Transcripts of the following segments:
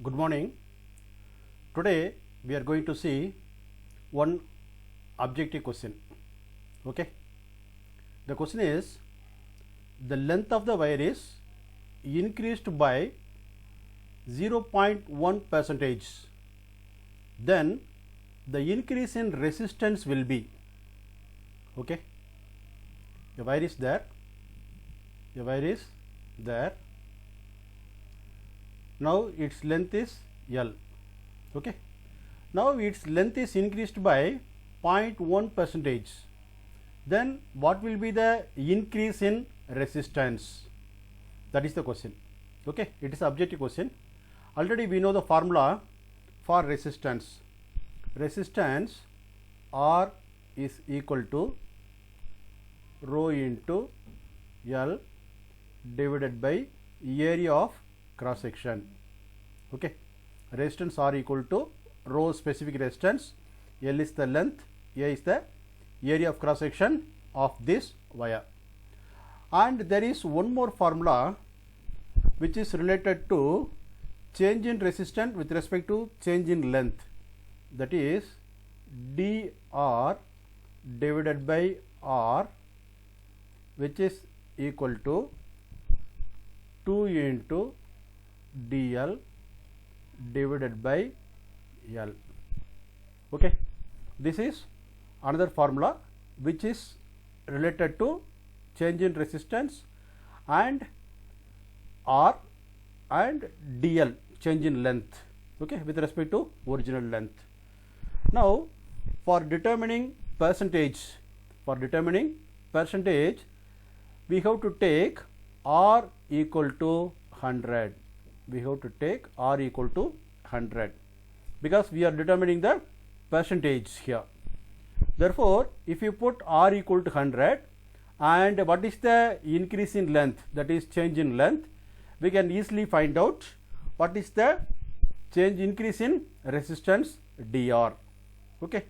Good morning. Today we are going to see one objective question. Okay. The question is, the length of the wire is increased by 0.1 percentage. Then the increase in resistance will be. Okay. The wire is there. The wire is there. Now its length is L. Okay. Now its length is increased by 0.1 percentage. Then what will be the increase in resistance? That is the question. Okay. It is an objective question. Already we know the formula for resistance. Resistance R is equal to rho into L divided by area of cross section. Okay. Resistance R equal to rho specific resistance, L is the length, A is the area of cross section of this wire. And there is one more formula which is related to change in resistance with respect to change in length, that is dr divided by R, which is equal to 2 into dl divided by L. Okay. This is another formula which is related to change in resistance and R and dl, change in length, okay, with respect to original length. Now for determining percentage, we have to take R equal to 100. We have to take R equal to 100 because we are determining the percentage here. Therefore, if you put R equal to 100 and what is the increase in length, that is change in length, we can easily find out what is the increase in resistance dr. Okay.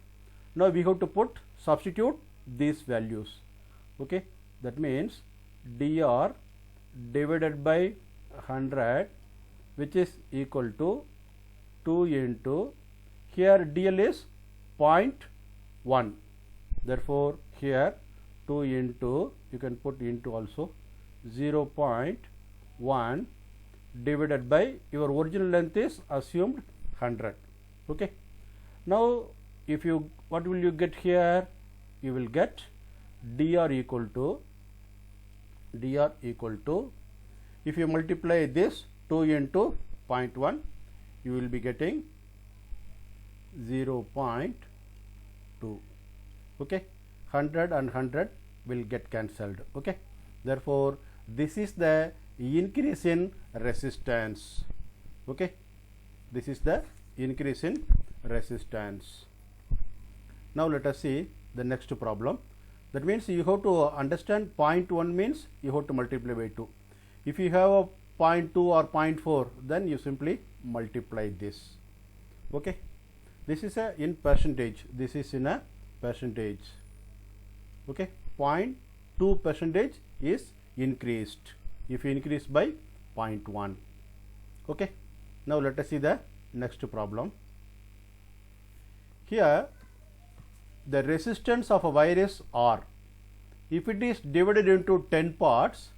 Now we have to substitute these values. Okay. That means dr divided by 100, which is equal to 2 into, here dl is 0.1. Therefore, here 2 into, you can put into also, 0.1 divided by your original length is assumed 100. Okay. Now if you, what will you get here? You will get dr equal to, if you multiply this 2 into 0.1, you will be getting 0.2. Okay. 100 and 100 will get cancelled. Okay. Therefore, this is the increase in resistance. Okay. This is the increase in resistance. Now let us see the next problem. That means you have to understand 0.1 means you have to multiply by 2. If you have a 0.2 or 0.4, then you simply multiply this. Okay. This is in percentage. This is in a percentage. Okay. 0.2 percentage is increased if you increase by 0.1. Okay. Now let us see the next problem. Here the resistance of a wire is R. If it is divided into 10 parts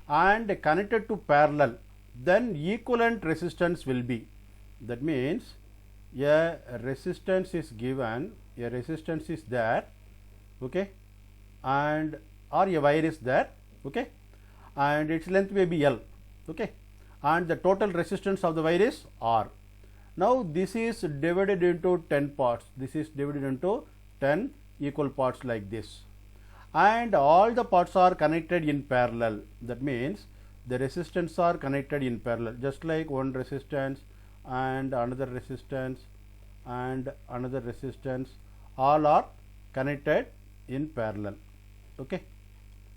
and connected to parallel, then equivalent resistance will be. That means a resistance is given, a resistance is there, okay, and or a wire is there, okay, and its length may be L, okay, and the total resistance of the wire is R. Now this is divided into 10 parts. This is divided into 10 equal parts like this, and all the parts are connected in parallel. That means the resistance are connected in parallel, just like one resistance and another resistance and another resistance, all are connected in parallel. Okay.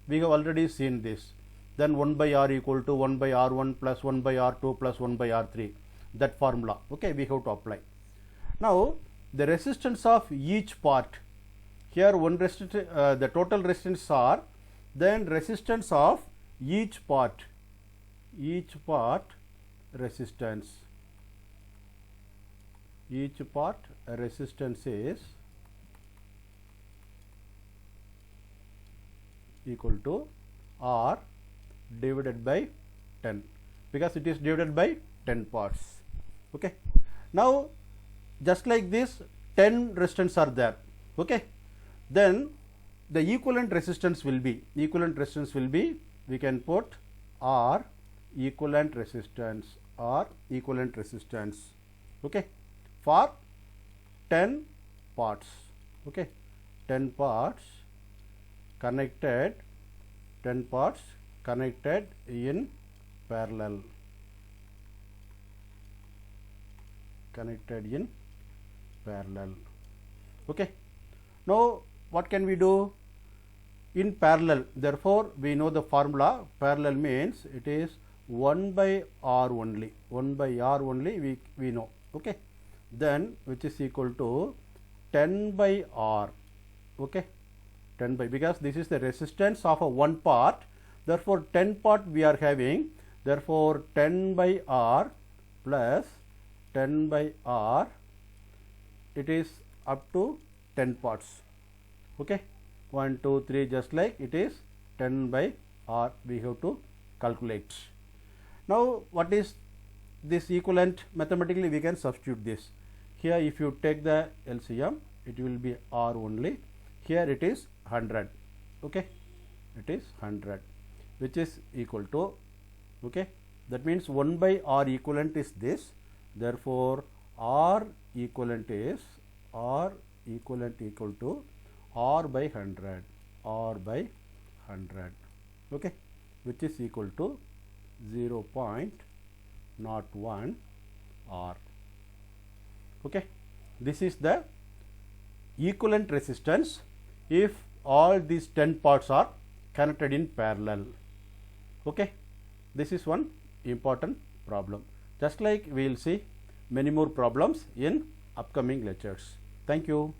We have already seen this. Then 1 by R equal to 1 by R1 plus 1 by R2 plus 1 by R3, that formula. Okay. We have to apply. Now the resistance of each part, here one resistance, the total resistance R, then resistance of each part resistance. each part resistance is equal to R divided by 10, because it is divided by 10 parts. Okay. Now just like this 10 resistance are there. Okay. Then the equivalent resistance will be we can put R equivalent resistance okay, for 10 parts. Okay, 10 parts connected in parallel, Okay. Now what can we do in parallel? Therefore we know the formula. Parallel means it is 1 by R only, we know. Okay. Then which is equal to 10 by R. Okay, 10 by, because this is the resistance of a one part, therefore 10 part we are having, therefore 10 by R plus 10 by R, it is up to 10 parts. Okay, 1 2 3, just like it is 10 by R we have to calculate. Now what is this equivalent? Mathematically we can substitute this. Here if you take the LCM, it will be R only. Here it is 100. Okay, it is 100, which is equal to, okay, that means 1 by R equivalent is this, therefore R equivalent equal to R by 100, okay, which is equal to 0.01 R. Okay, this is the equivalent resistance if all these 10 parts are connected in parallel. Okay, this is one important problem. Just like we will see many more problems in upcoming lectures. Thank you.